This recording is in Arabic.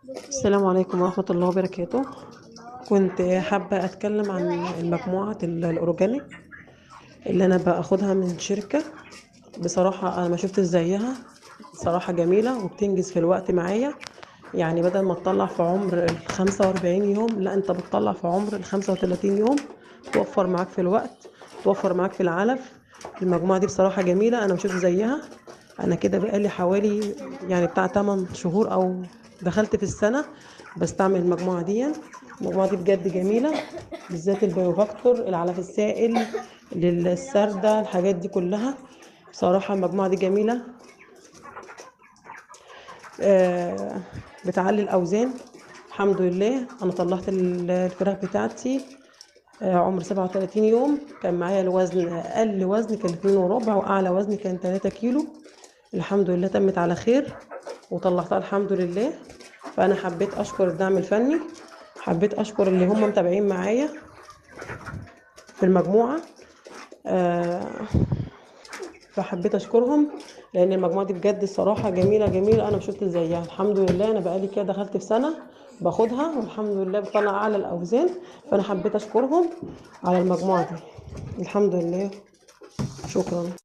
السلام عليكم ورحمة الله وبركاته. كنت حابة أتكلم عن المجموعة الأورجانيك اللي أنا باخدها من شركة. بصراحة أنا ما شفت زيها. صراحة جميلة وبتنجز في الوقت معايا. يعني بدل ما تطلع في عمر 45 يوم، لا أنت بتطلع في عمر 35 يوم. توفر معاك في الوقت، توفر معاك في العلف. المجموعة دي بصراحة جميلة، أنا ما شفت زيها. أنا كده بقالي حوالي يعني بتاع 8 شهور أو دخلت في السنة بستعمل المجموعة دي. المجموعة دي بجد جميلة، بالذات البيوفاكتور، العلف السائل، للسردة، الحاجات دي كلها. بصراحة المجموعة دي جميلة. آه، بتعلي الأوزان. الحمد لله أنا طلعت الفراخ بتاعتي عمر 37 يوم. كان معايا الوزن، أقل وزن كان 2 وربع، وأعلى وزن كان 3 كيلو. الحمد لله تمت على خير وطلعتها الحمد لله. فأنا حبيت أشكر الدعم الفني، حبيت أشكر اللي هم متابعين معايا في المجموعة. آه، فحبيت أشكرهم لأن المجموعة دي بجد الصراحة جميلة جميلة، أنا مشفت زيها. الحمد لله أنا بقالي كده دخلت في سنة باخدها والحمد لله بطلع أعلى الأوزان. فأنا حبيت أشكرهم على المجموعة دي. الحمد لله. شكرا.